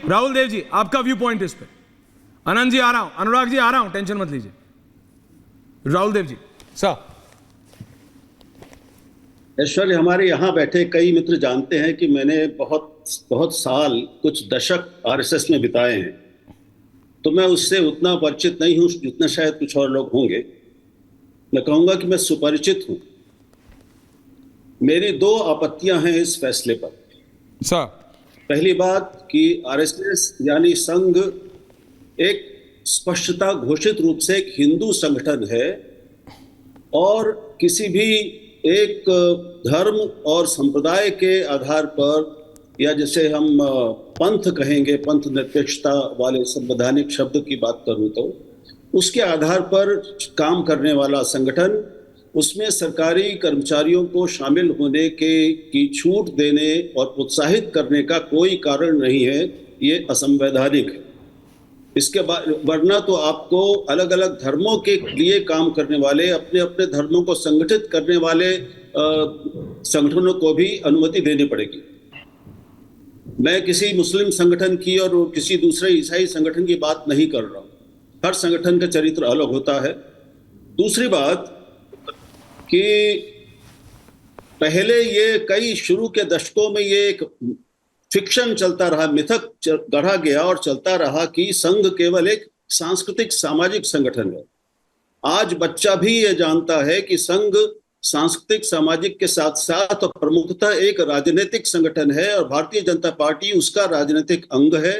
राहुल देव जी, आपका view point इस पे। आनंद जी आ रहा हूं, अनुराग जी आ रहा हूं, टेंशन मत लीजिए। राहुल देव जी सर। ऐश्वर्य, हमारे यहाँ बैठे कई मित्र जानते हैं कि मैंने बहुत बहुत साल, कुछ दशक आरएसएस में बिताए हैं, तो मैं उससे उतना परिचित नहीं हूं जितना शायद कुछ और लोग होंगे। मैं कहूंगा कि मैं सुपरिचित हूं। मेरी दो आपत्तियां हैं इस फैसले पर। सर, पहली बात कि आरएसएस यानी संघ एक स्पष्टता घोषित रूप से एक हिंदू संगठन है और किसी भी एक धर्म और संप्रदाय के आधार पर, या जैसे हम पंथ कहेंगे, पंथ निरपेक्षता वाले संवैधानिक शब्द की बात करूं तो उसके आधार पर काम करने वाला संगठन, उसमें सरकारी कर्मचारियों को शामिल होने की छूट देने और प्रोत्साहित करने का कोई कारण नहीं है। ये असंवैधानिक है। इसके बाद वरना तो आपको अलग अलग धर्मों के लिए काम करने वाले, अपने अपने धर्मों को संगठित करने वाले संगठनों को भी अनुमति देनी पड़ेगी। मैं किसी मुस्लिम संगठन की और किसी दूसरे ईसाई संगठन की बात नहीं कर रहा हूं। हर संगठन का चरित्र अलग होता है। दूसरी बात कि पहले ये कई शुरू के दशकों में ये एक फिक्शन चलता रहा, मिथक गढ़ा गया और चलता रहा कि संघ केवल एक सांस्कृतिक सामाजिक संगठन है। आज बच्चा भी ये जानता है कि संघ सांस्कृतिक सामाजिक के साथ साथ और प्रमुखतः एक राजनीतिक संगठन है और भारतीय जनता पार्टी उसका राजनीतिक अंग है।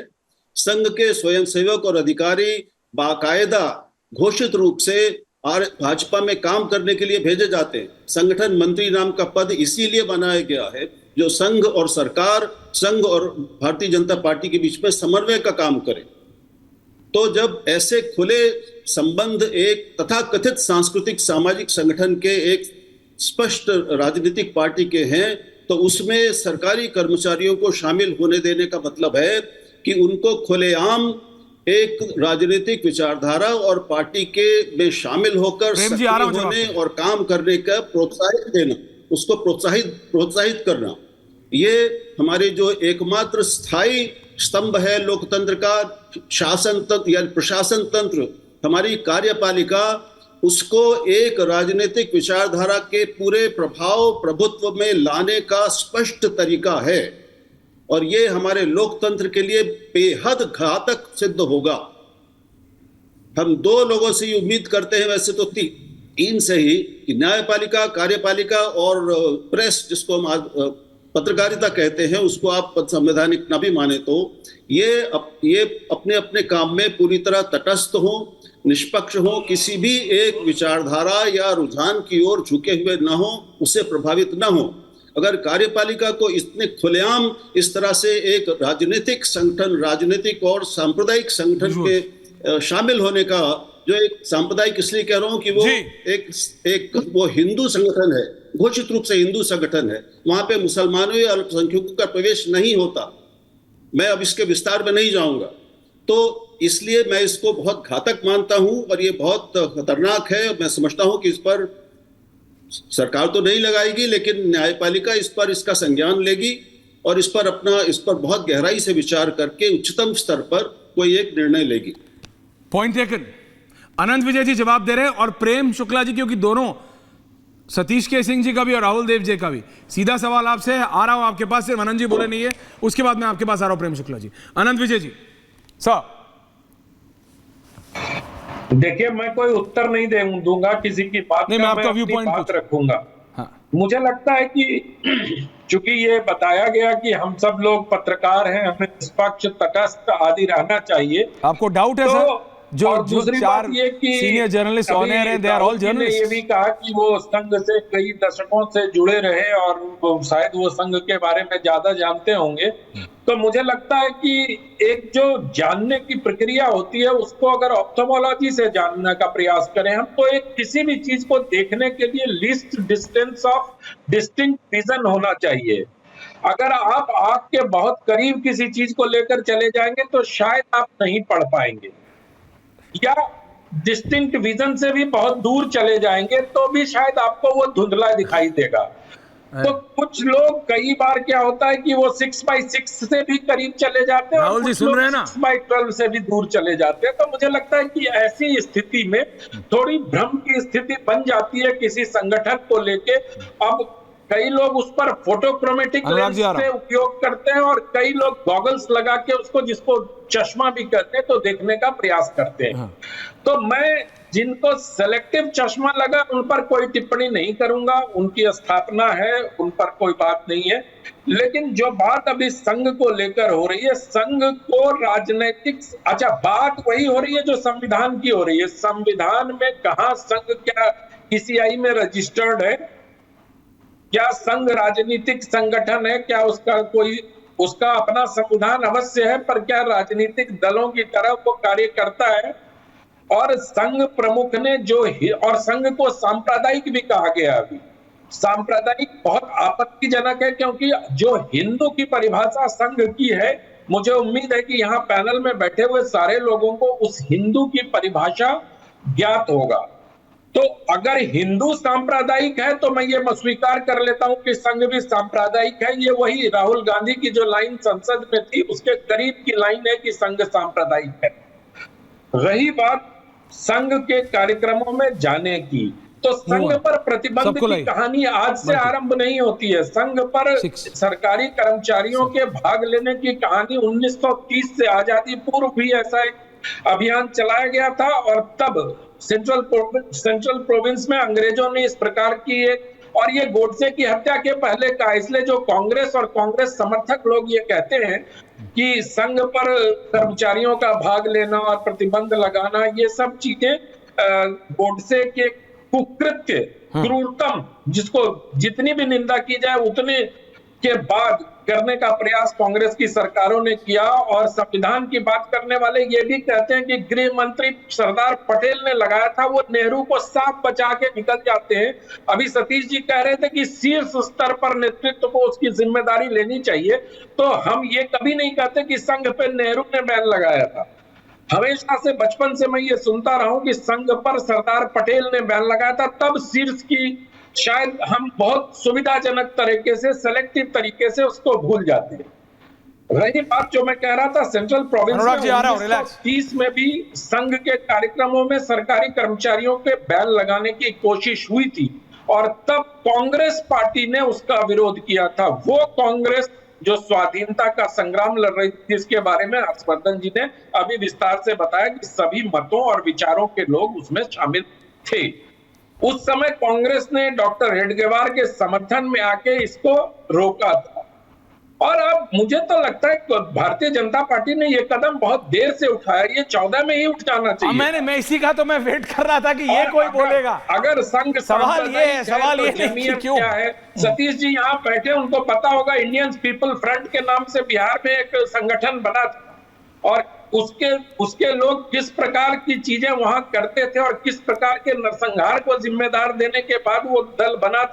संघ के स्वयंसेवक और अधिकारी बाकायदा घोषित रूप से भाजपा में काम करने के लिए भेजे जाते हैं। संगठन मंत्री नाम का पद इसीलिए बनाया गया है जो संघ और सरकार, संघ और भारतीय जनता पार्टी के बीच में समन्वय का काम करे। तो जब ऐसे खुले संबंध एक तथाकथित सांस्कृतिक सामाजिक संगठन के एक स्पष्ट राजनीतिक पार्टी के हैं, तो उसमें सरकारी कर्मचारियों को शामिल होने देने का मतलब है कि उनको खुलेआम एक राजनीतिक विचारधारा और पार्टी के में शामिल होकर सक्रिय होने और काम करने का प्रोत्साहित देना, उसको प्रोत्साहित करना, ये हमारे जो एकमात्र स्थायी स्तंभ है लोकतंत्र का, शासन तंत्र या प्रशासन तंत्र, हमारी कार्यपालिका, उसको एक राजनीतिक विचारधारा के पूरे प्रभाव प्रभुत्व में लाने का स्पष्ट तरीका है और ये हमारे लोकतंत्र के लिए बेहद घातक सिद्ध होगा। हम दो लोगों से ही उम्मीद करते हैं, वैसे तो तीन से ही, कि न्यायपालिका, कार्यपालिका और प्रेस, जिसको हम पत्रकारिता कहते हैं, उसको आप संवैधानिक न भी माने तो ये अपने अपने काम में पूरी तरह तटस्थ हो, निष्पक्ष हो, किसी भी एक विचारधारा या रुझान की ओर झुके हुए न हो, उससे प्रभावित न हो। अगर कार्यपालिका को इतने खुलेआम इस तरह से एक राजनीतिक संगठन, राजनीतिक और सांप्रदायिक संगठन के शामिल होने का, जो एक सांप्रदायिक इसलिए कह रहा हूं कि वो एक वो हिंदू संगठन है, घोषित रूप से हिंदू संगठन है, वहां पे मुसलमानों या अल्पसंख्यकों का प्रवेश नहीं होता। मैं अब इसके विस्तार में नहीं जाऊंगा। तो इसलिए मैं इसको बहुत घातक मानता हूं और ये बहुत खतरनाक है। मैं समझता हूं कि इस पर सरकार तो नहीं लगाएगी, लेकिन न्यायपालिका इस पर इसका संज्ञान लेगी और इस पर बहुत गहराई से विचार करके उच्चतम स्तर पर कोई एक निर्णय लेगी। Point taken. अनंत विजय जी जवाब दे रहे हैं और प्रेम शुक्ला जी, क्योंकि दोनों, सतीश के सिंह जी का भी और राहुल देव जी का भी, सीधा सवाल आपसे आ रहा हूं आपके पास, सिर्फ अनंत जी बोले नहीं है, उसके बाद मैं आपके पास आ रहा हूं प्रेम शुक्ला जी। अनंत विजय जी सर। देखिए, मैं कोई उत्तर नहीं दूंगा किसी की बात नहीं, का, मैं आपका व्यू अपनी पॉइंट बात रखूंगा। हाँ। मुझे लगता है कि चूंकि ये बताया गया कि हम सब लोग पत्रकार हैं, हमें निष्पक्ष, तटस्थ आदि रहना चाहिए। आपको डाउट है सर? जो दूसरी बात ये कि सीनियर जर्नलिस्ट ऑन एयर हैं, दे आर ऑल जर्नलिस्ट। ये भी कहा कि वो संघ से कई दशकों से जुड़े रहे और शायद वो संघ के बारे में ज्यादा जानते होंगे। तो मुझे लगता है कि एक जो जानने की प्रक्रिया होती है, उसको अगर ऑप्थेमोलॉजी से जानने का प्रयास करें हम, तो एक किसी भी चीज को देखने के लिए least distance of distinct vision होना चाहिए। अगर आप आग के बहुत करीब किसी चीज को लेकर चले जाएंगे तो शायद आप नहीं पढ़ पाएंगे, या डिस्टिंक्ट विजन से भी बहुत दूर चले जाएंगे तो भी शायद आपको वो धुंधला दिखाई देगा। तो कुछ लोग कई बार क्या होता है कि वो 6x6 से भी करीब चले जाते हैं और राहुल जी कुछ सुन लोग रहे हैं ना? 6x12 से भी दूर चले जाते हैं। तो मुझे लगता है कि ऐसी स्थिति में थोड़ी भ्रम की स्थिति बन जाती है किसी संगठन को लेके। अब कई लोग उस पर फोटोक्रोमेटिक अनुराग लेंस जी आ रहा से उपयोग करते हैं और कई लोग गॉगल्स लगा के उसको, जिसको चश्मा भी कहते हैं, तो देखने का प्रयास करते हैं। तो मैं जिनको सेलेक्टिव चश्मा लगा उन पर कोई टिप्पणी नहीं करूंगा, उनकी स्थापना है, उन पर कोई बात नहीं है। लेकिन जो बात अभी संघ को लेकर हो रही है, संघ को राजनीतिक, अच्छा बात वही हो रही है जो संविधान की हो रही है। संविधान में कहां संघ क्या PCI में रजिस्टर्ड है? क्या संघ राजनीतिक संगठन है? क्या उसका अपना संविधान अवश्य है, पर क्या राजनीतिक दलों की तरह वो कार्य करता है? और संघ प्रमुख ने और संघ को सांप्रदायिक भी कहा गया। अभी सांप्रदायिक बहुत आपत्तिजनक है, क्योंकि जो हिंदू की परिभाषा संघ की है, मुझे उम्मीद है कि यहाँ पैनल में बैठे हुए सारे लोगों को उस हिंदू की परिभाषा ज्ञात होगा। तो अगर हिंदू सांप्रदायिक है तो मैं ये स्वीकार कर लेता हूं कि संघ भी सांप्रदायिक है। ये वही राहुल गांधी की जो लाइन संसद में थी उसके करीब की लाइन है कि संघ सांप्रदायिक है। रही बात संघ के कार्यक्रमों में जाने की, तो संघ पर प्रतिबंध की कहानी आज से आरंभ नहीं होती है। संघ पर सरकारी कर्मचारियों के भाग लेने की कहानी 1930 से आजादी पूर्व भी ऐसा एक अभियान चलाया गया था, और तब सेंट्रल प्रोविंस में अंग्रेजों ने इस प्रकार की एक, और ये गोडसे की हत्या के पहले का, इसलिए जो कांग्रेस और कांग्रेस समर्थक लोग ये कहते हैं कि संघ पर कर्मचारियों का भाग लेना और प्रतिबंध लगाना, ये सब चीजें गोडसे के कुकृत्य, क्रूरतम, जिसको जितनी भी निंदा की जाए उतने के बाद करने का प्रयास कांग्रेस की सरकारों ने किया। और संविधान की बात करने वाले ये भी कहते हैं कि गृह मंत्री सरदार पटेल ने लगाया था, वो नेहरू को साफ बचा के निकल जाते हैं। अभी सतीश जी कह रहे थे कि शीर्ष स्तर पर नेतृत्व को उसकी जिम्मेदारी लेनी चाहिए, तो हम ये कभी नहीं कहते कि संघ पे नेहरू ने बैन लगाया था। हमेशा से बचपन से मैं ये सुनता रहा हूं कि संघ पर सरदार पटेल ने बैन लगाया था, तब शीर्ष की शायद हम बहुत सुविधाजनक तरीके से, सेलेक्टिव तरीके से उसको भूल जाते हैं। रही बात जो मैं कह रहा था, सेंट्रल प्रोविंस में 1930 में भी संघ के कार्यक्रमों में सरकारी कर्मचारियों के बैन लगाने की कोशिश हुई थी, और तब कांग्रेस पार्टी ने उसका विरोध किया था। वो कांग्रेस जो स्वाधीनता का संग्राम लड़ रही थी, जिसके बारे में हर्षवर्धन जी ने अभी विस्तार से बताया कि सभी मतों और विचारों के लोग उसमें शामिल थे। उस समय कांग्रेस ने डॉक्टर हेडगेवार के समर्थन में आके इसको रोका था। और अब मुझे तो लगता है कि भारतीय जनता पार्टी ने ये कदम बहुत देर से उठाया, ये 14 में ही उठाना चाहिए। मैं इसी का तो मैं वेट कर रहा था कि ये कोई बोलेगा। अगर संघ सवाल ये क्यों क्या है, सतीश जी यहाँ बैठे, उनको पता होगा इंडियन पीपल फ्रंट के नाम से बिहार में एक संगठन बना था, और उसके लोग किस प्रकार की चीजें वहां करते थे और किस प्रकार के नरसंहार को जिम्मेदार देने के बाद वो दल बना,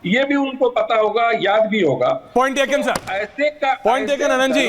ये भी उनको पता होगा, याद भी होगा। पॉइंट टेकन सर, ऐसे का पॉइंट टेकन आनंद जी।